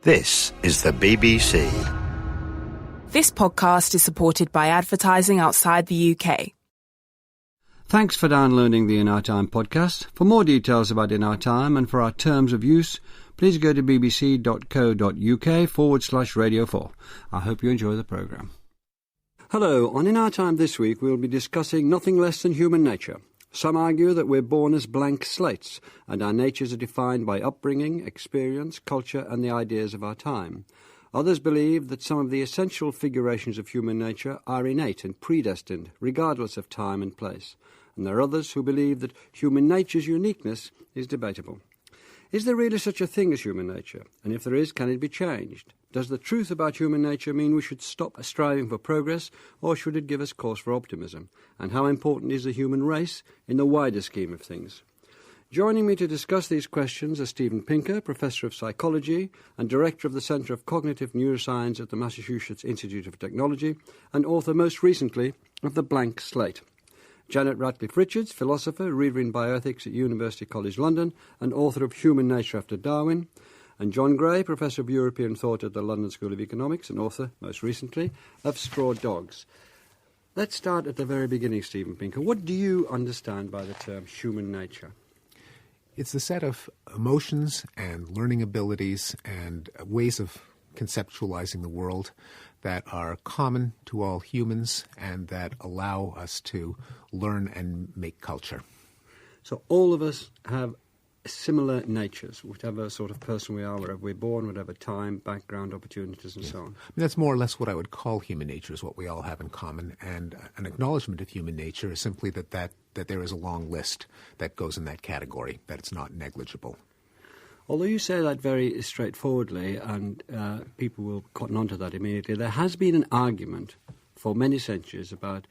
This is the BBC. This podcast is supported by advertising outside the UK. Thanks for downloading the In Our Time podcast. For more details about In Our Time and for our terms of use, please go to bbc.co.uk/Radio 4. I hope you enjoy the programme. Hello, on In Our Time this week we'll be discussing nothing less than human nature. Some argue that we're born as blank slates, and our natures are defined by upbringing, experience, culture, and the ideas of our time. Others believe that some of the essential figurations of human nature are innate and predestined, regardless of time and place. And there are others who believe that human nature's uniqueness is debatable. Is there really such a thing as human nature? And if there is, can it be changed? Does the truth about human nature mean we should stop striving for progress, or should it give us cause for optimism? And how important is the human race in the wider scheme of things? Joining me to discuss these questions are Steven Pinker, Professor of Psychology and Director of the Centre of Cognitive Neuroscience at the Massachusetts Institute of Technology, and author most recently of The Blank Slate. Janet Ratcliffe-Richards, philosopher, reader in bioethics at University College London and author of Human Nature After Darwin. And John Gray, Professor of European Thought at the London School of Economics and author, most recently, of Straw Dogs. Let's start at the very beginning, Steven Pinker. What do you understand by the term human nature? It's the set of emotions and learning abilities and ways of conceptualizing the world that are common to all humans and that allow us to learn and make culture. So all of us have similar natures, whatever sort of person we are, wherever we're born, whatever time, background, opportunities, and so on. That's more or less what I would call human nature, is what we all have in common. And an acknowledgement of human nature is simply that there is a long list that goes in that category, that it's not negligible. Although you say that very straightforwardly, and people will cotton on to that immediately, there has been an argument for many centuries about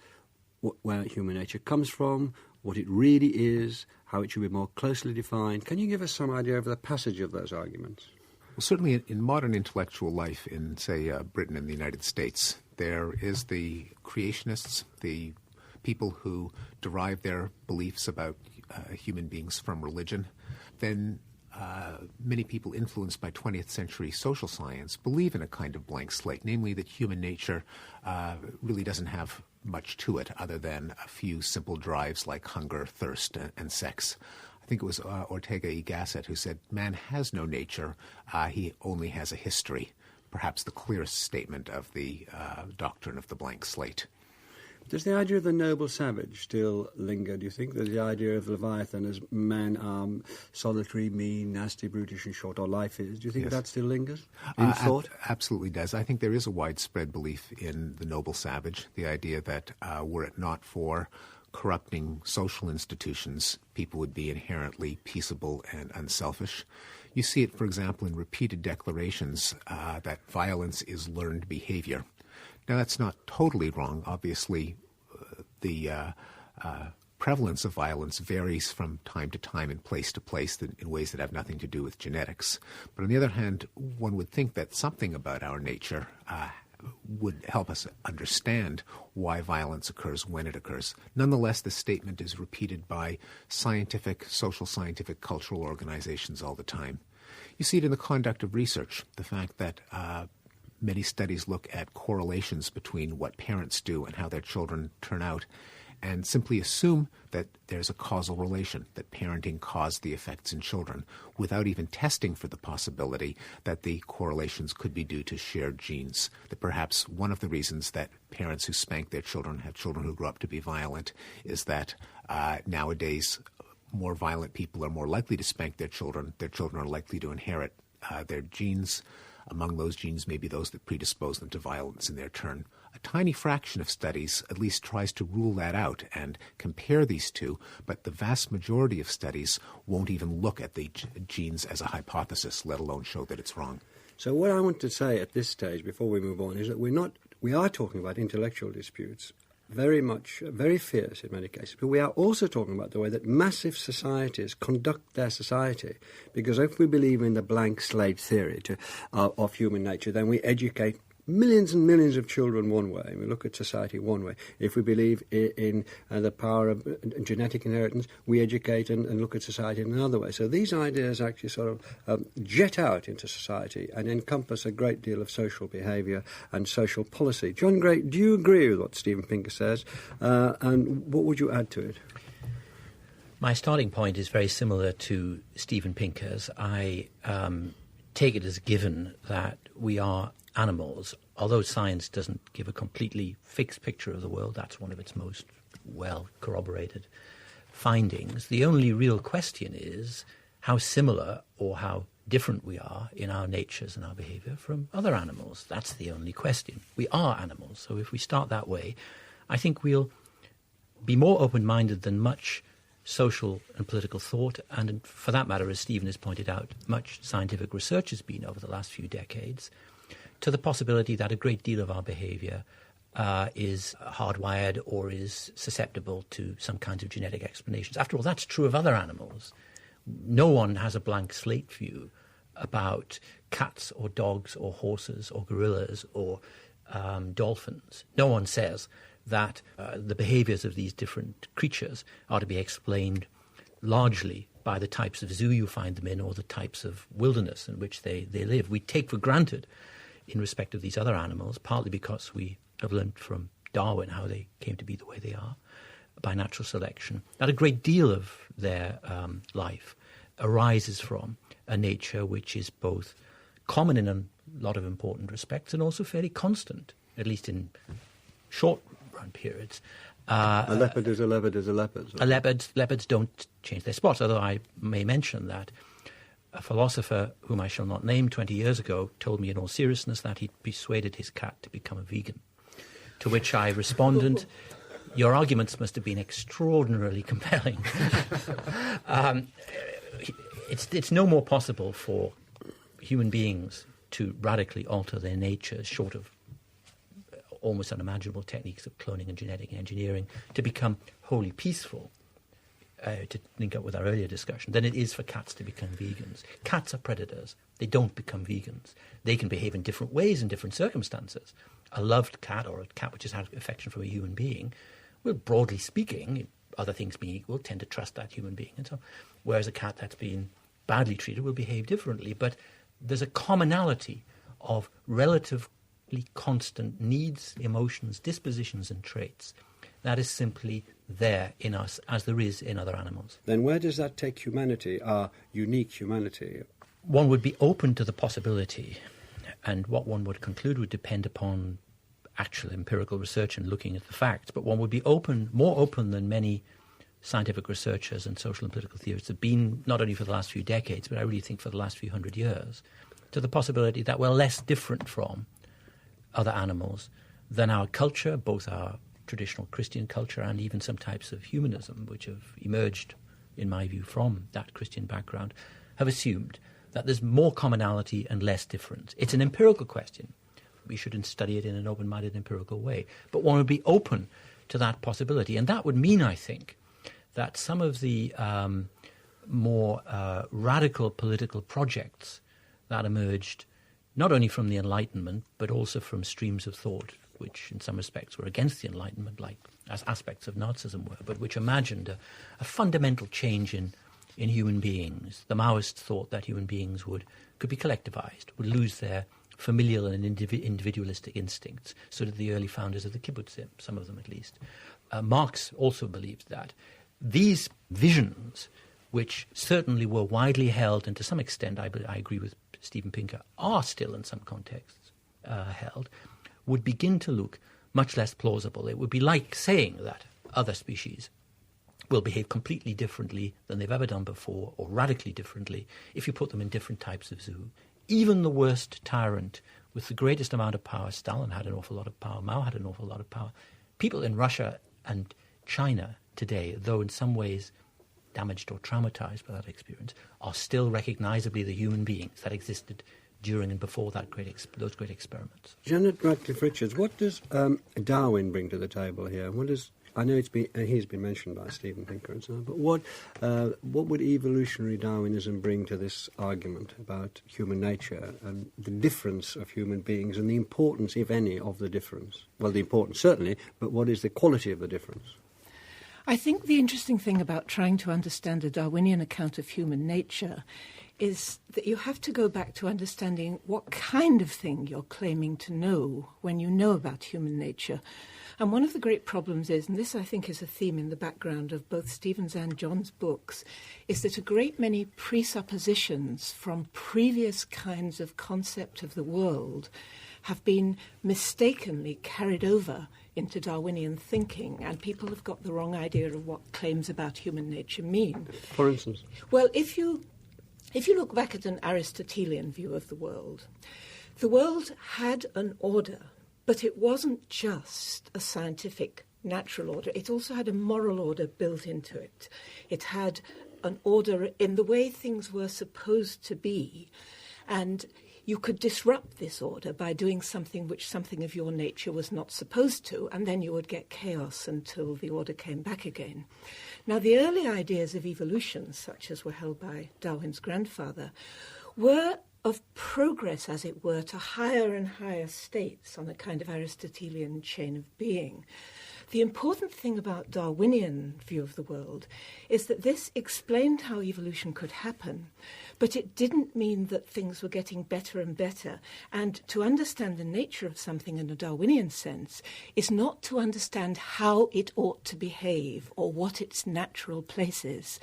where human nature comes from, what it really is, how it should be more closely defined. Can you give us some idea of the passage of those arguments? Well, certainly in modern intellectual life in, say, Britain and the United States, there is the creationists, the people who derive their beliefs about human beings from religion. Then many people influenced by 20th century social science believe in a kind of blank slate, namely that human nature really doesn't have much to it other than a few simple drives like hunger, thirst, and sex. I think it was Ortega y Gasset who said, man has no nature, he only has a history. Perhaps the clearest statement of the doctrine of the blank slate. Does the idea of the noble savage still linger, do you think? There's the idea of Leviathan as man, solitary, mean, nasty, brutish, and short, or life is. Do you think that still lingers in thought? Absolutely does. I think there is a widespread belief in the noble savage, the idea that were it not for corrupting social institutions, people would be inherently peaceable and unselfish. You see it, for example, in repeated declarations that violence is learned behavior. Now, that's not totally wrong. Obviously, the prevalence of violence varies from time to time and place to place in ways that have nothing to do with genetics. But on the other hand, one would think that something about our nature would help us understand why violence occurs when it occurs. Nonetheless, this statement is repeated by scientific, social scientific, cultural organizations all the time. You see it in the conduct of research, the fact that many studies look at correlations between what parents do and how their children turn out and simply assume that there's a causal relation, that parenting caused the effects in children, without even testing for the possibility that the correlations could be due to shared genes, that perhaps one of the reasons that parents who spank their children have children who grow up to be violent is that nowadays more violent people are more likely to spank their children are likely to inherit their genes. Among those genes may be those that predispose them to violence in their turn. A tiny fraction of studies at least tries to rule that out and compare these two, but the vast majority of studies won't even look at the genes as a hypothesis, let alone show that it's wrong. So what I want to say at this stage, before we move on, is that we are talking about intellectual disputes, very fierce in many cases, but we are also talking about the way that massive societies conduct their society. Because if we believe in the blank slate theory of human nature, then we educate millions and millions of children one way, and we look at society one way. If we believe in the power of genetic inheritance, we educate and look at society in another way. So these ideas actually sort of jet out into society and encompass a great deal of social behaviour and social policy. John Gray, do you agree with what Steven Pinker says, and what would you add to it? My starting point is very similar to Steven Pinker's. I take it as given that we are animals. Although science doesn't give a completely fixed picture of the world, that's one of its most well corroborated findings. The only real question is how similar or how different we are in our natures and our behaviour from other animals. That's the only question. We are animals, so if we start that way, I think we'll be more open-minded than much social and political thought, and for that matter, as Stephen has pointed out, much scientific research has been over the last few decades, to the possibility that a great deal of our behaviour is hardwired or is susceptible to some kinds of genetic explanations. After all, that's true of other animals. No one has a blank slate view about cats or dogs or horses or gorillas or dolphins. No one says that the behaviours of these different creatures are to be explained largely by the types of zoo you find them in or the types of wilderness in which they live. We take for granted in respect of these other animals, partly because we have learned from Darwin how they came to be the way they are by natural selection, that a great deal of their life arises from a nature which is both common in a lot of important respects and also fairly constant, at least in short-run periods. A leopard is a leopard is a leopard. So. Leopards don't change their spots, although I may mention that a philosopher whom I shall not name 20 years ago told me in all seriousness that he'd persuaded his cat to become a vegan. To which I responded, your arguments must have been extraordinarily compelling. It's no more possible for human beings to radically alter their natures, short of almost unimaginable techniques of cloning and genetic engineering, to become wholly peaceful, to link up with our earlier discussion, than it is for cats to become vegans. Cats are predators. They don't become vegans. They can behave in different ways in different circumstances. A loved cat or a cat which has had affection from a human being will, broadly speaking, other things being equal, tend to trust that human being. And so, whereas a cat that's been badly treated will behave differently. But there's a commonality of relatively constant needs, emotions, dispositions and traits that is simply there in us as there is in other animals. Then where does that take humanity, our unique humanity? One would be open to the possibility, and what one would conclude would depend upon actual empirical research and looking at the facts, but one would be more open than many scientific researchers and social and political theorists have been, not only for the last few decades, but I really think for the last few hundred years, to the possibility that we're less different from other animals than our culture, both our traditional Christian culture and even some types of humanism, which have emerged, in my view, from that Christian background, have assumed that there's more commonality and less difference. It's an empirical question. We should study it in an open-minded empirical way. But one would be open to that possibility. And that would mean, I think, that some of the more radical political projects that emerged not only from the Enlightenment, but also from streams of thought, which in some respects were against the Enlightenment, like as aspects of Nazism were, but which imagined a fundamental change in human beings. The Maoists thought that human beings could be collectivized, would lose their familial and individualistic instincts. So did the early founders of the kibbutzim, some of them at least. Marx also believed that these visions, which certainly were widely held, and to some extent I agree with Steven Pinker, are still in some contexts held, would begin to look much less plausible. It would be like saying that other species will behave completely differently than they've ever done before, or radically differently, if you put them in different types of zoo. Even the worst tyrant with the greatest amount of power, Stalin had an awful lot of power, Mao had an awful lot of power. People in Russia and China today, though in some ways damaged or traumatized by that experience, are still recognizably the human beings that existed during and before those great experiments. Janet Ratcliffe-Richards, what does Darwin bring to the table here? What does I know he's been mentioned by Steven Pinker and so on, but what would evolutionary Darwinism bring to this argument about human nature and the difference of human beings and the importance, if any, of the difference? Well, the importance certainly, but what is the quality of the difference? I think the interesting thing about trying to understand a Darwinian account of human nature is that you have to go back to understanding what kind of thing you're claiming to know when you know about human nature. And one of the great problems is, and this I think is a theme in the background of both Stephen's and John's books, is that a great many presuppositions from previous kinds of concept of the world have been mistakenly carried over into Darwinian thinking, and people have got the wrong idea of what claims about human nature mean. For instance? Well, if you look back at an Aristotelian view of the world had an order, but it wasn't just a scientific natural order. It also had a moral order built into it. It had an order in the way things were supposed to be, and you could disrupt this order by doing something which something of your nature was not supposed to, and then you would get chaos until the order came back again. Now, the early ideas of evolution, such as were held by Darwin's grandfather, were of progress, as it were, to higher and higher states on a kind of Aristotelian chain of being. The important thing about Darwinian view of the world is that this explained how evolution could happen, but it didn't mean that things were getting better and better. And to understand the nature of something in a Darwinian sense is not to understand how it ought to behave or what its natural place is.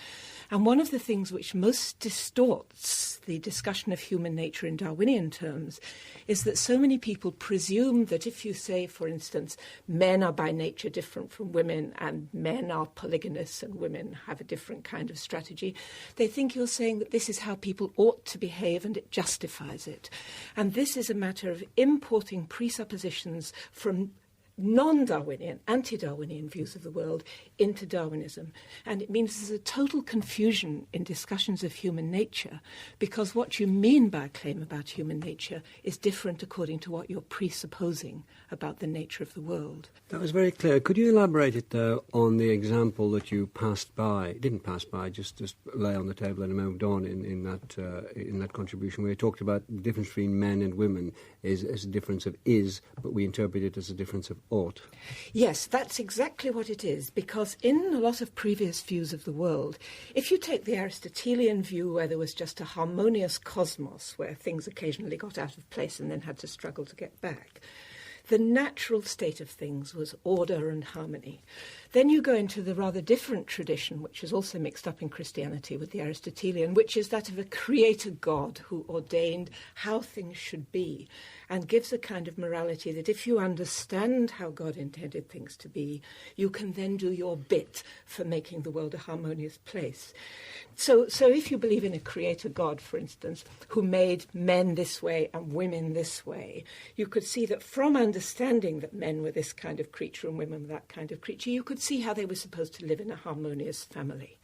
And one of the things which most distorts the discussion of human nature in Darwinian terms is that so many people presume that if you say, for instance, men are by nature different from women and men are polygynous and women have a different kind of strategy, they think you're saying that this is how people ought to behave and it justifies it. And this is a matter of importing presuppositions from non-Darwinian, anti-Darwinian views of the world into Darwinism. And it means there's a total confusion in discussions of human nature, because what you mean by a claim about human nature is different according to what you're presupposing about the nature of the world. That was very clear. Could you elaborate it, though, on the example that you didn't pass by, just lay on the table and moved on in that contribution, where you talked about the difference between men and women is a difference of is, but we interpret it as a difference of ought. Yes, that's exactly what it is, because in a lot of previous views of the world, if you take the Aristotelian view where there was just a harmonious cosmos where things occasionally got out of place and then had to struggle to get back, the natural state of things was order and harmony. Then you go into the rather different tradition, which is also mixed up in Christianity with the Aristotelian, which is that of a creator God who ordained how things should be and gives a kind of morality that if you understand how God intended things to be, you can then do your bit for making the world a harmonious place. So if you believe in a creator God, for instance, who made men this way and women this way, you could see that from understanding that men were this kind of creature and women were that kind of creature, you could see how they were supposed to live in a harmonious family.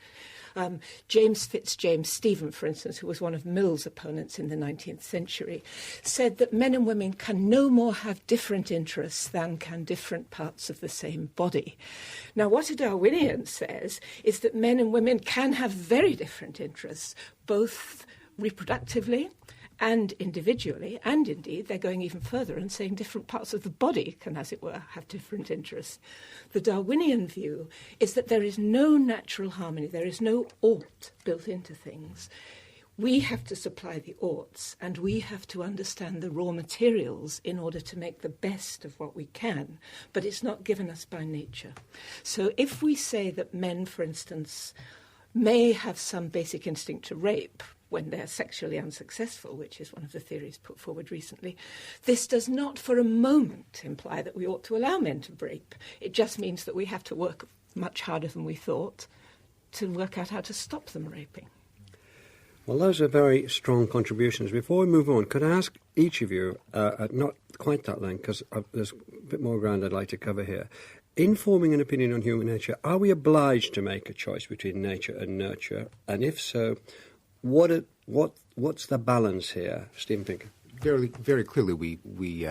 James Fitzjames Stephen, for instance, who was one of Mill's opponents in the 19th century, said that men and women can no more have different interests than can different parts of the same body. Now, what a Darwinian says is that men and women can have very different interests, both reproductively and individually, and indeed they're going even further and saying different parts of the body can, as it were, have different interests. The Darwinian view is that there is no natural harmony, there is no ought built into things. We have to supply the oughts, and we have to understand the raw materials in order to make the best of what we can, but it's not given us by nature. So if we say that men, for instance, may have some basic instinct to rape when they're sexually unsuccessful, which is one of the theories put forward recently, this does not for a moment imply that we ought to allow men to rape. It just means that we have to work much harder than we thought to work out how to stop them raping. Well, those are very strong contributions. Before we move on, could I ask each of you, at not quite that length, because there's a bit more ground I'd like to cover here, in forming an opinion on human nature, are we obliged to make a choice between nature and nurture? And if so, what's the balance here, Steven Pinker? very, very clearly, we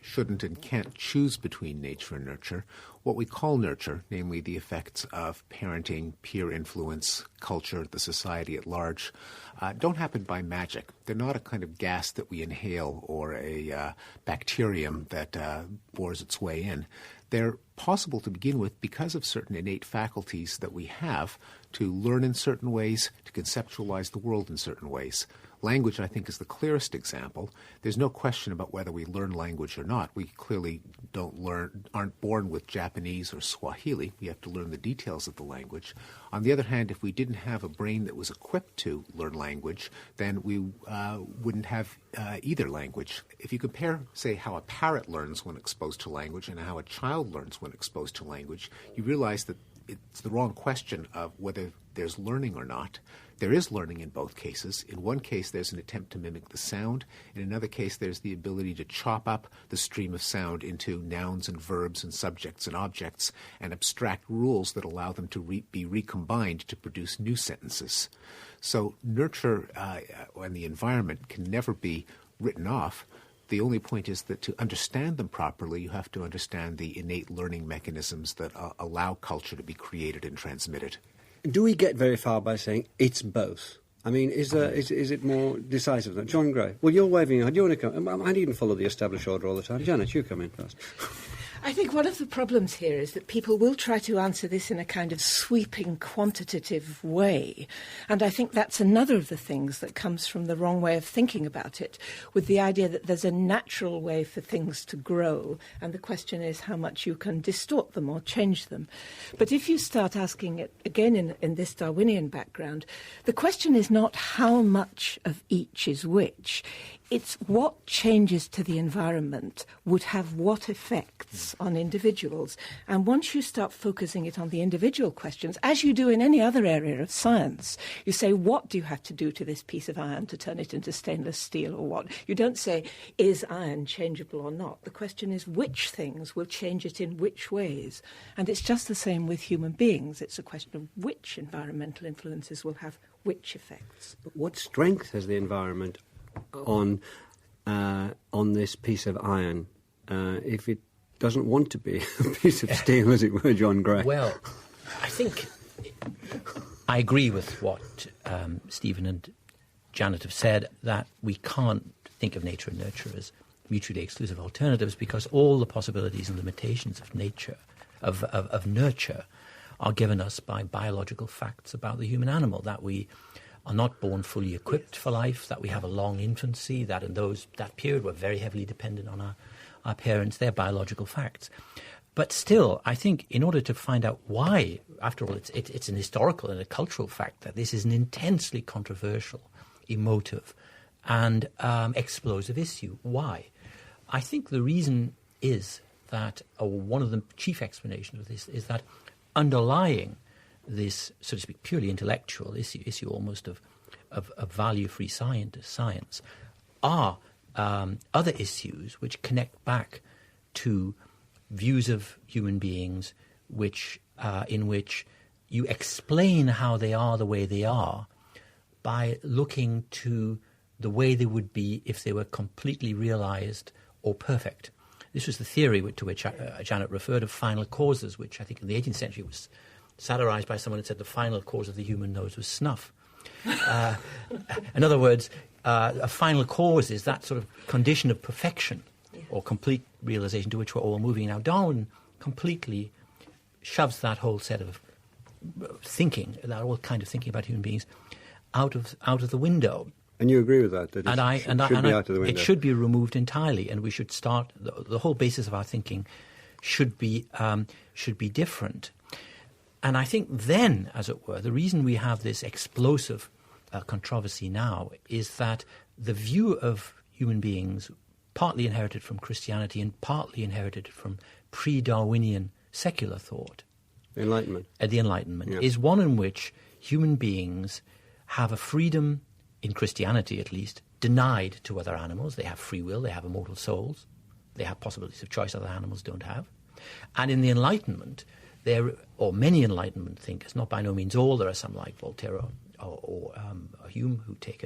shouldn't and can't choose between nature and nurture. What we call nurture, namely the effects of parenting, peer influence, culture, the society at large, don't happen by magic. They're not a kind of gas that we inhale or a bacterium that bores its way in. They're possible to begin with because of certain innate faculties that we have to learn in certain ways, to conceptualize the world in certain ways. Language, I think, is the clearest example. There's no question about whether we learn language or not. We clearly aren't born with Japanese or Swahili. We have to learn the details of the language. On the other hand, if we didn't have a brain that was equipped to learn language, then we wouldn't have either language. If you compare, say, how a parrot learns when exposed to language and how a child learns when exposed to language, you realize that it's the wrong question of whether there's learning or not. There is learning in both cases. In one case, there's an attempt to mimic the sound. In another case, there's the ability to chop up the stream of sound into nouns and verbs and subjects and objects and abstract rules that allow them to be recombined to produce new sentences. So nurture and the environment can never be written off. The only point is that to understand them properly, you have to understand the innate learning mechanisms that allow culture to be created and transmitted. Do we get very far by saying it's both? I mean, is it more decisive than John Gray? Well, you're waving. Do you want to come? I needn't follow the established order all the time. Janet, you come in first. I think one of the problems here is that people will try to answer this in a kind of sweeping, quantitative way. And I think that's another of the things that comes from the wrong way of thinking about it, with the idea that there's a natural way for things to grow, and the question is how much you can distort them or change them. But if you start asking it, again in this Darwinian background, the question is not how much of each is which. It's what changes to the environment would have what effects on individuals. And once you start focusing it on the individual questions, as you do in any other area of science, you say, what do you have to do to this piece of iron to turn it into stainless steel or what? You don't say, is iron changeable or not? The question is, which things will change it in which ways? And it's just the same with human beings. It's a question of which environmental influences will have which effects. But what strength has the environment on this piece of iron if it doesn't want to be a piece of steel, as it were, John Gray? Well, I think I agree with what Stephen and Janet have said, that we can't think of nature and nurture as mutually exclusive alternatives, because all the possibilities and limitations of nature, of nurture, are given us by biological facts about the human animal, that we are not born fully equipped for life, that we have a long infancy, that in that period we're very heavily dependent on our parents. They're biological facts. But still, I think in order to find out why, after all, it's an historical and a cultural fact that this is an intensely controversial, emotive and explosive issue. Why? I think the reason is that, or one of the chief explanations of this, is that underlying this, so to speak, purely intellectual issue almost of value-free science, are other issues which connect back to views of human beings in which you explain how they are the way they are by looking to the way they would be if they were completely realized or perfect. This was the theory to which Janet referred, of final causes, which I think in the 18th century was satirized by someone who said the final cause of the human nose was snuff. In other words, a final cause is that sort of condition of perfection or complete realization to which we're all moving. Now, Darwin completely shoves that whole set of thinking, that whole kind of thinking about human beings, out of the window. And you agree with that? That it should be out of the window? It should be removed entirely, and we should start. The whole basis of our thinking should be different. And I think then, as it were, the reason we have this explosive controversy now is that the view of human beings, partly inherited from Christianity and partly inherited from pre-Darwinian secular thought, the Enlightenment, yeah, is one in which human beings have a freedom, in Christianity at least, denied to other animals. They have free will, they have immortal souls, they have possibilities of choice other animals don't have. And in the Enlightenment, or many Enlightenment thinkers, not by no means all, there are some like Voltaire or Hume who take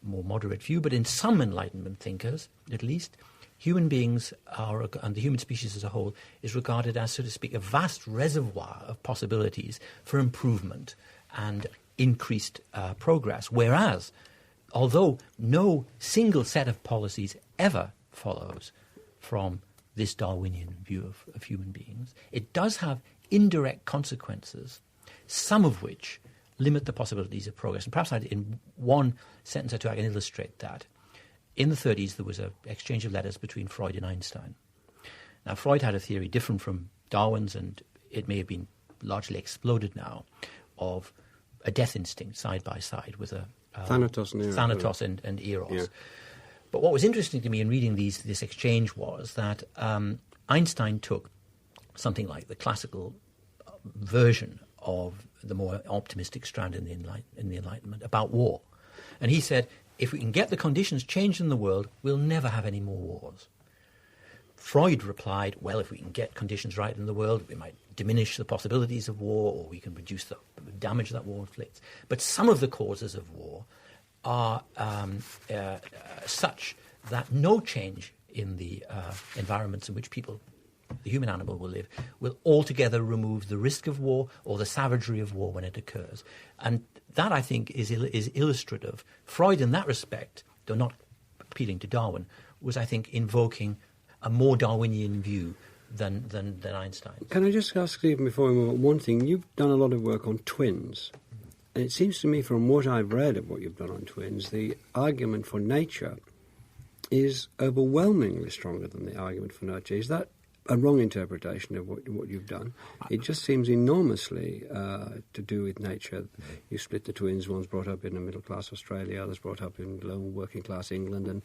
more moderate view, but in some Enlightenment thinkers, at least, human beings are, and the human species as a whole, is regarded as, so to speak, a vast reservoir of possibilities for improvement and increased progress. Whereas, although no single set of policies ever follows from this Darwinian view of human beings, it does have indirect consequences, some of which limit the possibilities of progress. And perhaps in one sentence or two I can illustrate that. In the 30s, there was an exchange of letters between Freud and Einstein. Now, Freud had a theory different from Darwin's, and it may have been largely exploded now, of a death instinct side by side with a Thanatos and Eros. Yeah. But what was interesting to me in reading this exchange was that Einstein took something like the classical version of the more optimistic strand in the Enlightenment about war. And he said, if we can get the conditions changed in the world, we'll never have any more wars. Freud replied, well, if we can get conditions right in the world, we might diminish the possibilities of war, or we can reduce the damage that war inflicts. But some of the causes of war are such that no change in the environments in which people, the human animal, will live, will altogether remove the risk of war or the savagery of war when it occurs. And that, I think, is illustrative. Freud, in that respect, though not appealing to Darwin, was, I think, invoking a more Darwinian view than Einstein. Can I just ask, Stephen, before we move on, one thing? You've done a lot of work on twins. And it seems to me, from what I've read of what you've done on twins, the argument for nature is overwhelmingly stronger than the argument for nurture. Is that a wrong interpretation of what you've done? It just seems enormously to do with nature. You split the twins, one's brought up in a middle-class Australia, others brought up in low working-class England, and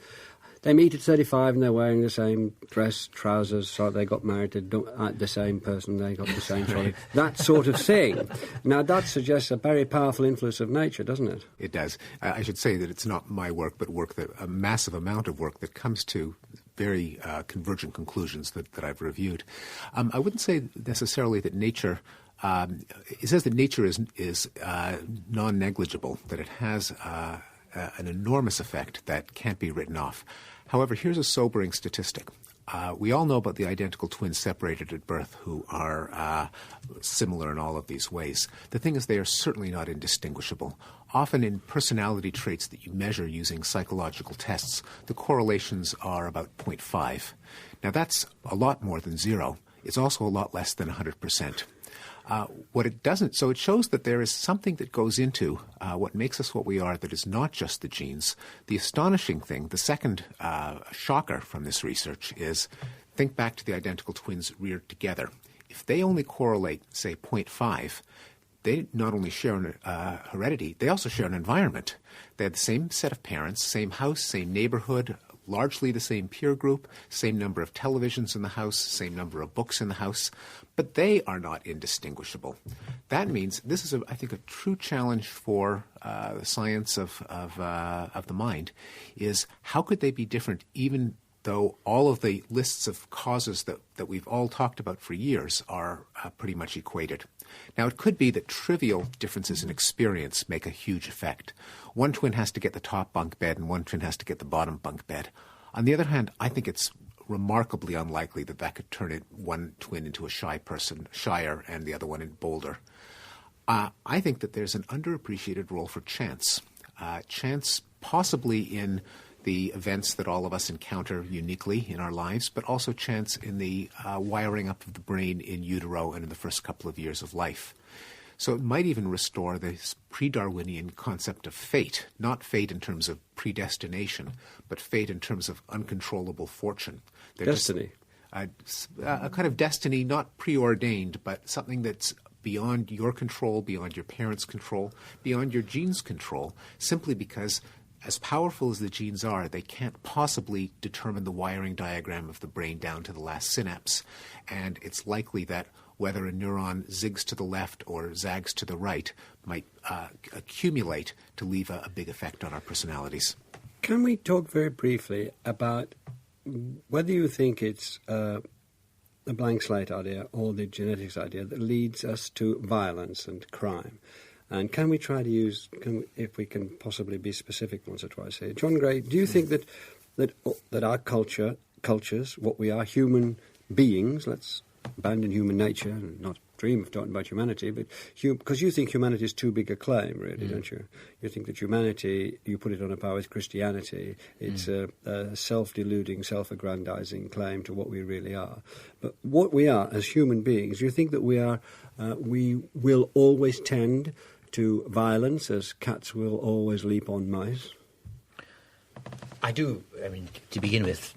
they meet at 35 and they're wearing the same dress, trousers, so they got married to the same person, they got the same trolley, that sort of thing. Now, that suggests a very powerful influence of nature, doesn't it? It does. I should say that it's not my work, but a massive amount of work that comes to very convergent conclusions that I've reviewed. I wouldn't say necessarily that nature... it says that nature is non-negligible, that it has an enormous effect that can't be written off. However, here's a sobering statistic. We all know about the identical twins separated at birth who are similar in all of these ways. The thing is, they are certainly not indistinguishable. Often in personality traits that you measure using psychological tests, the correlations are about 0.5. Now, that's a lot more than zero. It's also a lot less than 100%. What it doesn't, so it shows that there is something that goes into what makes us what we are that is not just the genes. The astonishing thing, the second shocker from this research is, think back to the identical twins reared together. If they only correlate, say, 0.5, they not only share an heredity, they also share an environment. They have the same set of parents, same house, same neighborhood, largely the same peer group, same number of televisions in the house, same number of books in the house, but they are not indistinguishable. That means this is, I think, a true challenge for the science of the mind, is how could they be different even though all of the lists of causes that we've all talked about for years are pretty much equated. Now, it could be that trivial differences in experience make a huge effect. One twin has to get the top bunk bed and one twin has to get the bottom bunk bed. On the other hand, I think it's remarkably unlikely that could turn one twin into a shy person, shyer, and the other one in bolder. I think that there's an underappreciated role for chance. Chance possibly in the events that all of us encounter uniquely in our lives, but also chance in the wiring up of the brain in utero and in the first couple of years of life. So it might even restore this pre-Darwinian concept of fate, not fate in terms of predestination, but fate in terms of uncontrollable fortune. Destiny. A kind of destiny, not preordained, but something that's beyond your control, beyond your parents' control, beyond your genes' control, simply because as powerful as the genes are, they can't possibly determine the wiring diagram of the brain down to the last synapse. And it's likely that whether a neuron zigs to the left or zags to the right might accumulate to leave a big effect on our personalities. Can we talk very briefly about whether you think it's the blank slate idea or the genetics idea that leads us to violence and crime? And can we try to use, if we can possibly be specific once or twice here? John Gray, do you think that our cultures, what we are, human beings, let's abandon human nature and not dream of talking about humanity, but because you think humanity is too big a claim, really, don't you? You think that humanity, you put it on a par with Christianity. It's a self-deluding, self-aggrandizing claim to what we really are. But what we are as human beings, you think that we will always tend to violence as cats will always leap on mice? I do. I mean, to begin with,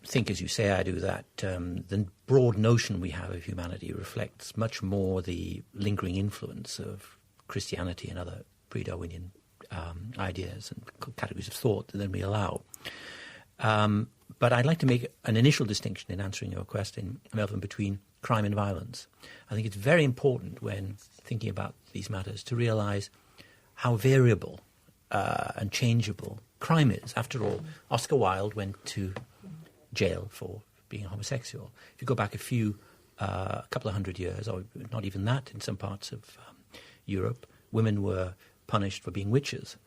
think as you say I do that the broad notion we have of humanity reflects much more the lingering influence of Christianity and other pre-Darwinian ideas and categories of thought than we allow. But I'd like to make an initial distinction in answering your question, Melvin, between crime and violence. I think it's very important when thinking about these matters to realize how variable and changeable crime is. After all, Oscar Wilde went to jail for being a homosexual. If you go back a couple of hundred years, or not even that in some parts of Europe, women were punished for being witches.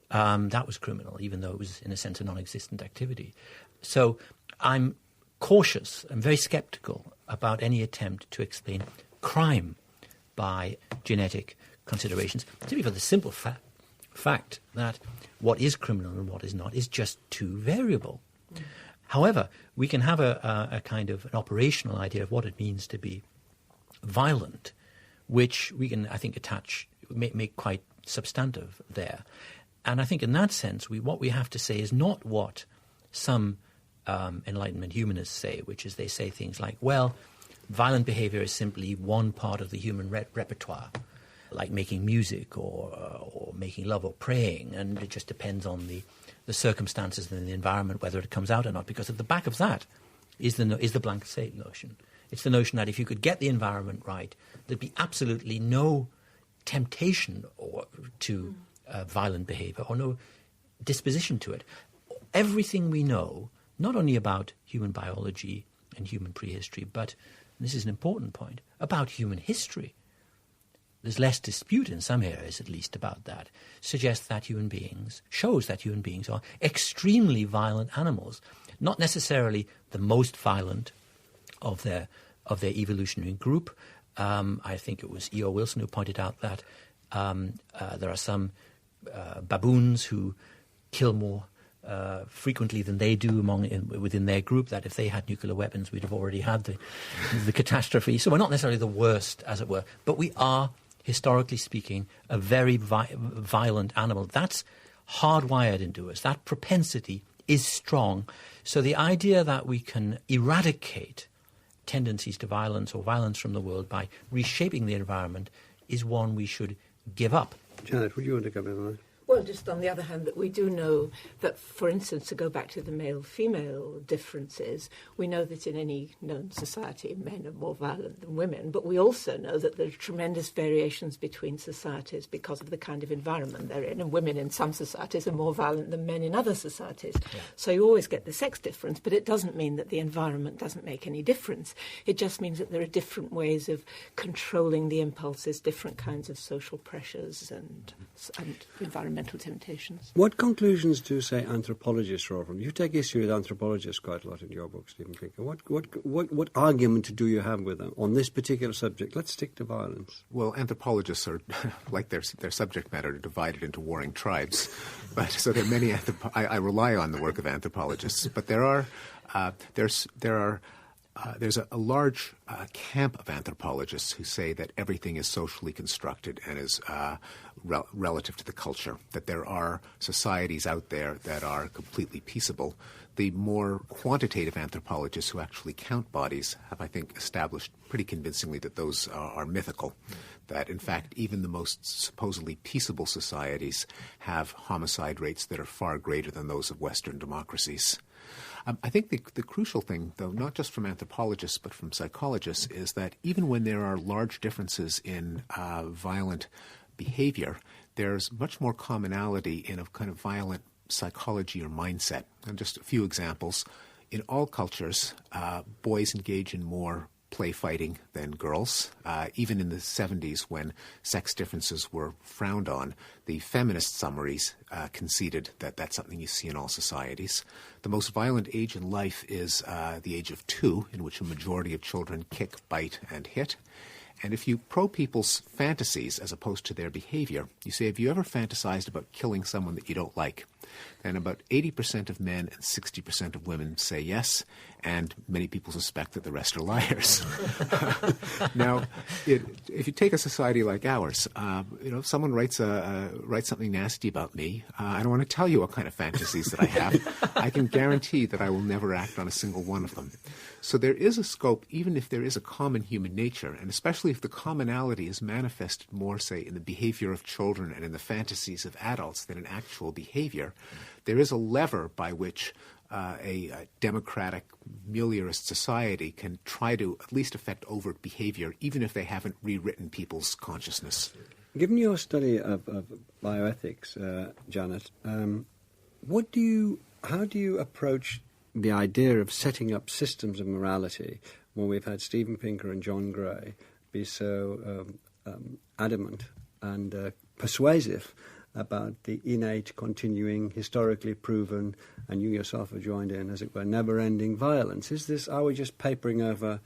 That was criminal, even though it was, in a sense, a non-existent activity. So I'm cautious and very skeptical about any attempt to explain crime by genetic considerations, simply for the simple fact that what is criminal and what is not is just too variable. However, we can have a kind of an operational idea of what it means to be violent, which we can, I think, make quite substantive there. And I think in that sense, what we have to say is not what some Enlightenment humanists say, which is they say things like, well, violent behavior is simply one part of the human repertoire, like making music or making love or praying, and it just depends on the circumstances and the environment whether it comes out or not, because at the back of that is the blank slate notion. It's the notion that if you could get the environment right, there'd be absolutely no temptation to violent behavior or no disposition to it. Everything we know, not only about human biology and human prehistory, but, and this is an important point, about human history, there's less dispute in some areas, at least, about that, shows that human beings are extremely violent animals, not necessarily the most violent of their evolutionary group. I think it was E.O. Wilson who pointed out that there are some baboons who kill more frequently than they do within their group, that if they had nuclear weapons, we'd have already had the catastrophe. So we're not necessarily the worst, as it were, but we are, historically speaking, a very violent animal. That's hardwired into us. That propensity is strong. So the idea that we can eradicate tendencies to violence or violence from the world by reshaping the environment is one we should give up. Janet, would you want to come in on that? Well, just on the other hand, that we do know that, for instance, to go back to the male-female differences, we know that in any known society, men are more violent than women, but we also know that there are tremendous variations between societies because of the kind of environment they're in, and women in some societies are more violent than men in other societies. Yeah. So you always get the sex difference, but it doesn't mean that the environment doesn't make any difference. It just means that there are different ways of controlling the impulses, different kinds of social pressures and environmental temptations. What conclusions do, say, anthropologists draw from? You take issue with anthropologists quite a lot in your book, Stephen Pinker. What argument do you have with them on this particular subject? Let's stick to violence. Well, anthropologists are, like their subject matter, divided into warring tribes. But so there are many. I rely on the work of anthropologists, but there's a large camp of anthropologists who say that everything is socially constructed and is relative to the culture, that there are societies out there that are completely peaceable. The more quantitative anthropologists who actually count bodies have, I think, established pretty convincingly that those are mythical, that, in fact, even the most supposedly peaceable societies have homicide rates that are far greater than those of Western democracies. I think the crucial thing, though, not just from anthropologists but from psychologists, is that even when there are large differences in violent behavior, there's much more commonality in a kind of violent psychology or mindset. And just a few examples. In all cultures, boys engage in more play fighting than girls. Even in the 70s, when sex differences were frowned on, the feminist summaries conceded that that's something you see in all societies. The most violent age in life is the age of 2, in which a majority of children kick, bite, and hit. And if you probe people's fantasies as opposed to their behavior, you say, have you ever fantasized about killing someone that you don't like? And about 80% of men and 60% of women say yes, and many people suspect that the rest are liars. Now, if you take a society like ours, if someone writes something nasty about me, I don't want to tell you what kind of fantasies that I have. I can guarantee that I will never act on a single one of them. So there is a scope, even if there is a common human nature, and especially if the commonality is manifested more, say, in the behavior of children and in the fantasies of adults than in actual behavior, there is a lever by which a democratic, meliorist society can try to at least affect overt behavior, even if they haven't rewritten people's consciousness. Given your study of bioethics, Janet, how do you approach the idea of setting up systems of morality when we've had Steven Pinker and John Gray be so adamant and persuasive about the innate, continuing, historically proven, and you yourself have joined in, as it were, never-ending violence? Are we just papering over,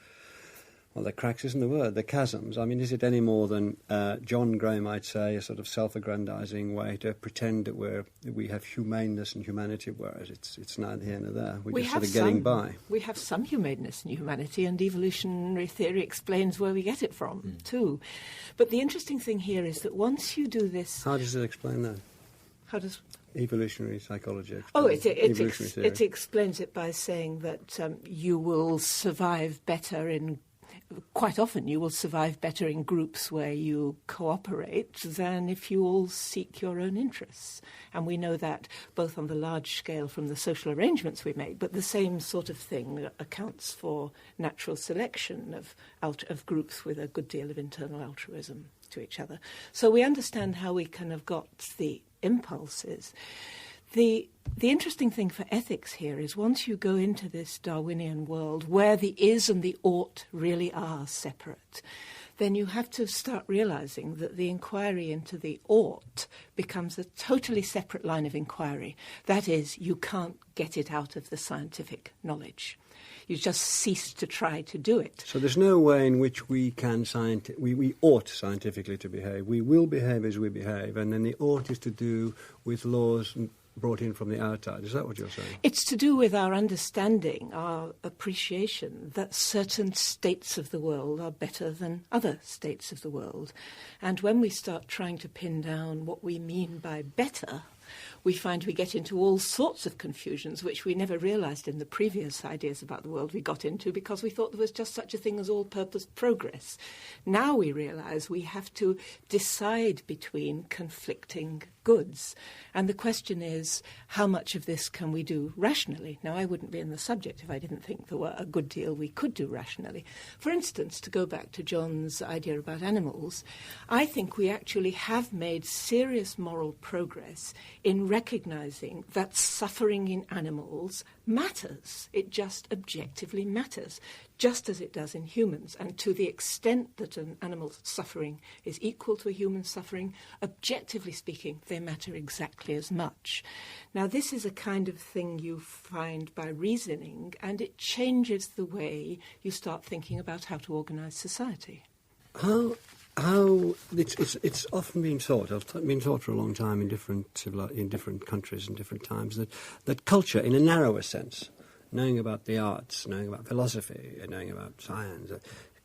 well, the cracks isn't the word, the chasms? I mean, is it any more than John Gray might say, a sort of self-aggrandizing way to pretend that we have humaneness and humanity, whereas it's neither here nor there. We're just sort of getting by. We have some humaneness and humanity, and evolutionary theory explains where we get it from, too. But the interesting thing here is that once you do this... How does it explain that? How does... Evolutionary psychology explains it explains it by saying that you will survive better in... Quite often you will survive better in groups where you cooperate than if you all seek your own interests. And we know that both on the large scale from the social arrangements we make, but the same sort of thing accounts for natural selection of groups with a good deal of internal altruism to each other. So we understand how we kind of got the impulses. The interesting thing for ethics here is once you go into this Darwinian world where the is and the ought really are separate, then you have to start realizing that the inquiry into the ought becomes a totally separate line of inquiry. That is, you can't get it out of the scientific knowledge. You just cease to try to do it. So there's no way in which we ought scientifically to behave. We will behave as we behave, and then the ought is to do with laws brought in from the outside. Is that what you're saying? It's to do with our understanding, our appreciation that certain states of the world are better than other states of the world. And when we start trying to pin down what we mean by better, we find we get into all sorts of confusions which we never realised in the previous ideas about the world we got into because we thought there was just such a thing as all-purpose progress. Now we realise we have to decide between conflicting goods. And the question is, how much of this can we do rationally? Now, I wouldn't be in the subject if I didn't think there were a good deal we could do rationally. For instance, to go back to John's idea about animals, I think we actually have made serious moral progress in recognising that suffering in animals matters. It just objectively matters, just as it does in humans. And to the extent that an animal's suffering is equal to a human's suffering, objectively speaking, they matter exactly as much. Now, this is a kind of thing you find by reasoning, and it changes the way you start thinking about how to organise society. How it's often been thought, it's been thought for a long time in different countries and different times, that culture, in a narrower sense, knowing about the arts, knowing about philosophy, knowing about science,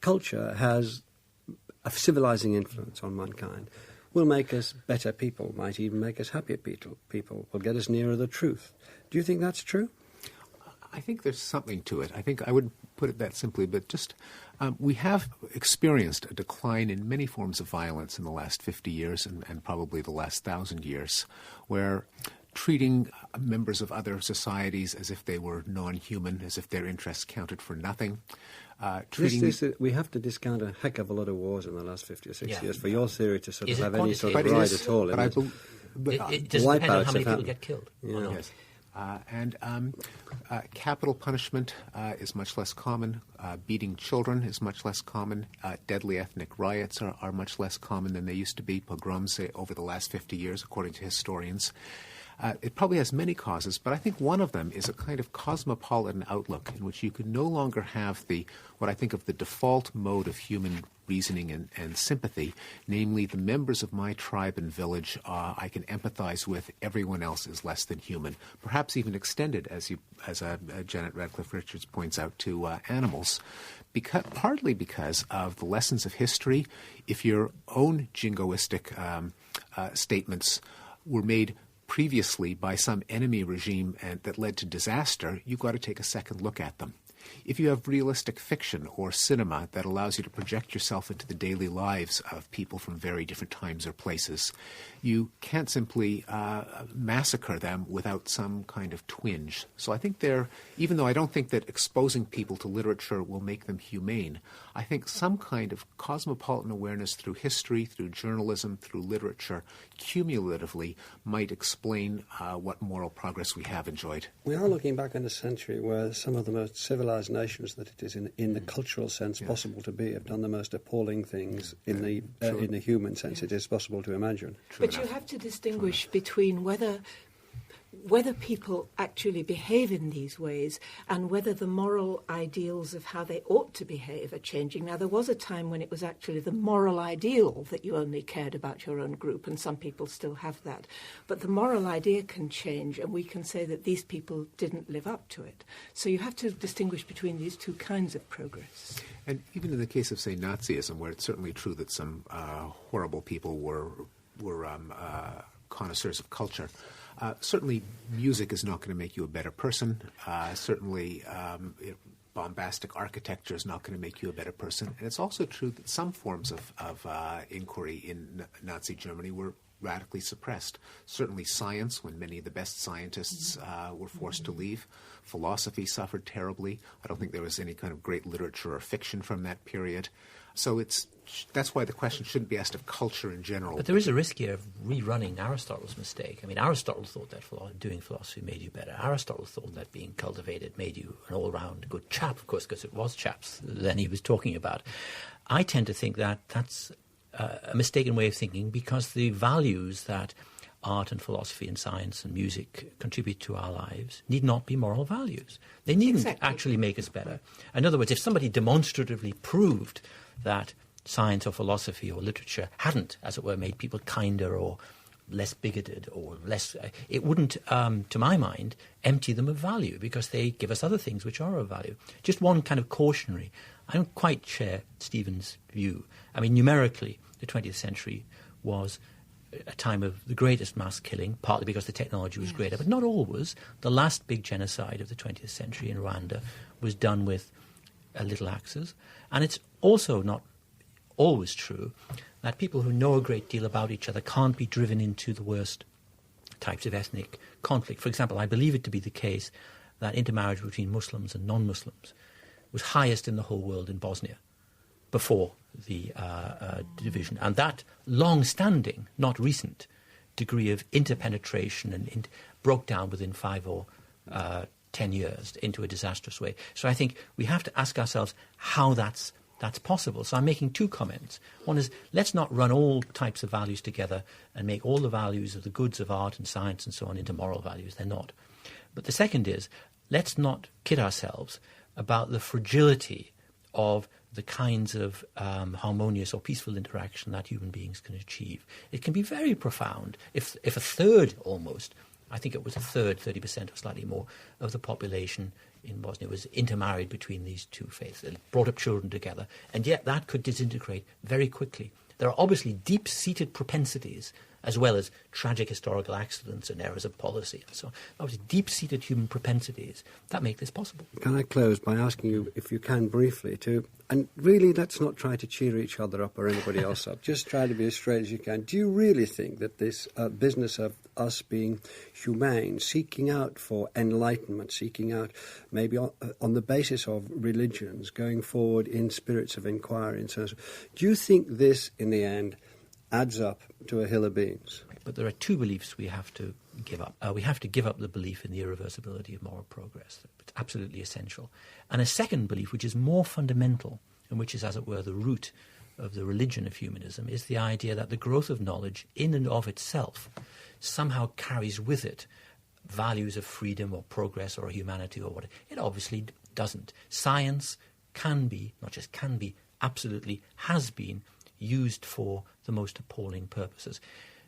culture has a civilizing influence on mankind, will make us better people, might even make us happier people, will get us nearer the truth. Do you think that's true? I think there's something to it. I think I wouldn't put it that simply, but just we have experienced a decline in many forms of violence in the last 50 years and probably the last 1,000 years, where treating members of other societies as if they were non-human, as if their interests counted for nothing. We have to discount a heck of a lot of wars in the last 50 or 60 years for your theory to sort of have any sort of right at all. It doesn't depend on how many people get killed. Yeah. Yes. Capital punishment is much less common. Beating children is much less common. Deadly ethnic riots are much less common than they used to be. Pogroms over the last 50 years, according to historians. It probably has many causes, but I think one of them is a kind of cosmopolitan outlook in which you can no longer have what I think of the default mode of human reasoning and sympathy, namely the members of my tribe and village I can empathize with, everyone else is less than human, perhaps even extended, as Janet Radcliffe Richards points out, to animals. Partly because of the lessons of history. If your own jingoistic statements were made previously by some enemy regime and that led to disaster, you've got to take a second look at them. If you have realistic fiction or cinema that allows you to project yourself into the daily lives of people from very different times or places, you can't simply massacre them without some kind of twinge. So I think even though I don't think that exposing people to literature will make them humane, I think some kind of cosmopolitan awareness through history, through journalism, through literature, cumulatively might explain what moral progress we have enjoyed. We are looking back in a century where some of the most civilized nations that it is in the cultural sense possible to be have done the most appalling things in the human sense it is possible to imagine. But you have to distinguish between whether people actually behave in these ways and whether the moral ideals of how they ought to behave are changing. Now, there was a time when it was actually the moral ideal that you only cared about your own group, and some people still have that. But the moral idea can change, and we can say that these people didn't live up to it. So you have to distinguish between these two kinds of progress. And even in the case of, say, Nazism, where it's certainly true that some horrible people were connoisseurs of culture, certainly music is not going to make you a better person. Certainly bombastic architecture is not going to make you a better person. And it's also true that some forms of inquiry in Nazi Germany were radically suppressed. Certainly science, when many of the best scientists were forced to leave. Philosophy suffered terribly. I don't think there was any kind of great literature or fiction from that period. So that's why the question shouldn't be asked of culture in general. But there is a risk here of rerunning Aristotle's mistake. I mean, Aristotle thought that doing philosophy made you better. Aristotle thought that being cultivated made you an all-round good chap, of course, because it was chaps then he was talking about. I tend to think that that's a mistaken way of thinking, because the values that art and philosophy and science and music contribute to our lives need not be moral values. They needn't actually make us better. In other words, if somebody demonstratively proved that science or philosophy or literature hadn't, as it were, made people kinder or less bigoted or less, it wouldn't, to my mind, empty them of value, because they give us other things which are of value. Just one kind of cautionary. I don't quite share Stephen's view. I mean, numerically, the 20th century was a time of the greatest mass killing, partly because the technology was greater, but not always. The last big genocide of the 20th century in Rwanda was done with little axes. And it's also not always true that people who know a great deal about each other can't be driven into the worst types of ethnic conflict. For example, I believe it to be the case that intermarriage between Muslims and non-Muslims was highest in the whole world in Bosnia before the division. And that long-standing, not recent, degree of interpenetration and broke down within 5 or 10 years into a disastrous way. So I think we have to ask ourselves how that's possible. So I'm making two comments. One is, let's not run all types of values together and make all the values of the goods of art and science and so on into moral values. They're not. But the second is, let's not kid ourselves about the fragility of the kinds of harmonious or peaceful interaction that human beings can achieve. It can be very profound. If a third almost, I think it was a third, 30% or slightly more, of the population in Bosnia was intermarried between these two faiths. It brought up children together. And yet that could disintegrate very quickly. There are obviously deep-seated propensities, as well as tragic historical accidents and errors of policy and so on. Obviously deep-seated human propensities that make this possible. Can I close by asking you, if you can briefly, and really let's not try to cheer each other up or anybody else up, just try to be as straight as you can. Do you really think that this business of us being humane, seeking out for enlightenment, seeking out maybe on the basis of religions, going forward in spirits of inquiry and so on, do you think this, in the end, adds up to a hill of beans? But there are two beliefs we have to give up. We have to give up the belief in the irreversibility of moral progress. It's absolutely essential. And a second belief, which is more fundamental, and which is, as it were, the root of the religion of humanism, is the idea that the growth of knowledge in and of itself somehow carries with it values of freedom or progress or humanity or whatever. It obviously doesn't. Science can be, not just can be, absolutely has been used for the most appalling purposes.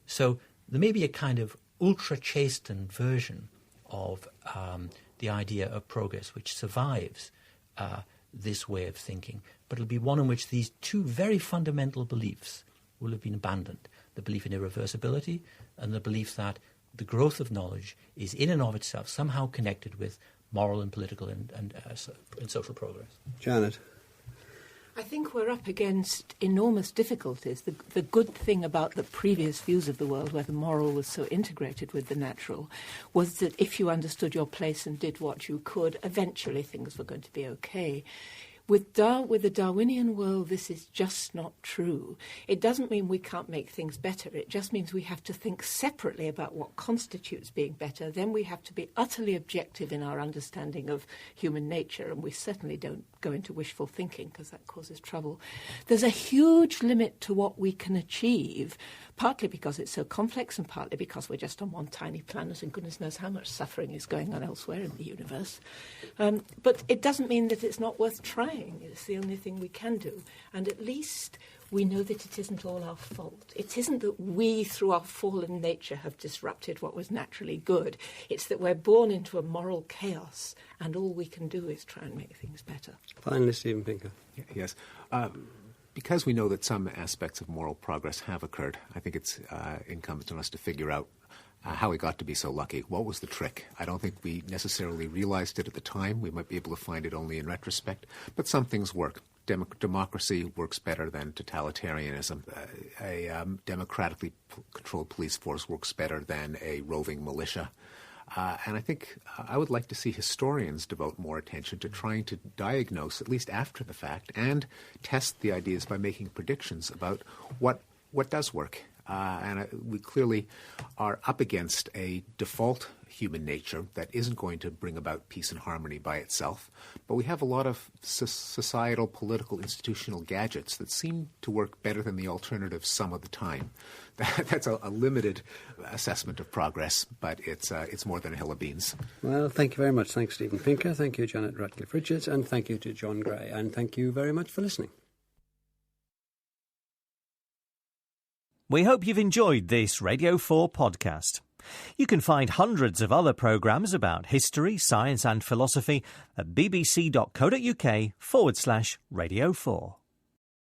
So there may be a kind of ultra-chastened version of the idea of progress which survives this way of thinking, but it'll be one in which these two very fundamental beliefs will have been abandoned. The belief in irreversibility and the belief that the growth of knowledge is in and of itself somehow connected with moral and political and social progress. Janet? I think we're up against enormous difficulties. The good thing about the previous views of the world, where the moral was so integrated with the natural, was that if you understood your place and did what you could, eventually things were going to be okay. With the Darwinian world, this is just not true. It doesn't mean we can't make things better. It just means we have to think separately about what constitutes being better. Then we have to be utterly objective in our understanding of human nature, and we certainly don't go into wishful thinking because that causes trouble. There's a huge limit to what we can achieve, partly because it's so complex and partly because we're just on one tiny planet and goodness knows how much suffering is going on elsewhere in the universe. But it doesn't mean that it's not worth trying. It's the only thing we can do. And at least we know that it isn't all our fault. It isn't that we, through our fallen nature, have disrupted what was naturally good. It's that we're born into a moral chaos, and all we can do is try and make things better. Finally, Steven Pinker. Yes. Because we know that some aspects of moral progress have occurred, I think it's incumbent on us to figure out how we got to be so lucky. What was the trick? I don't think we necessarily realized it at the time. We might be able to find it only in retrospect. But some things work. Democracy works better than totalitarianism. A democratically controlled police force works better than a roving militia. And I think I would like to see historians devote more attention to trying to diagnose, at least after the fact, and test the ideas by making predictions about what does work. We clearly are up against a default human nature that isn't going to bring about peace and harmony by itself. But we have a lot of societal, political, institutional gadgets that seem to work better than the alternatives some of the time. That's a limited assessment of progress, but it's more than a hill of beans. Well, thank you very much. Thanks, Steven Pinker. Thank you, Janet Ratcliffe-Richards. And thank you to John Gray. And thank you very much for listening. We hope you've enjoyed this Radio 4 podcast. You can find hundreds of other programmes about history, science and philosophy at bbc.co.uk/Radio 4.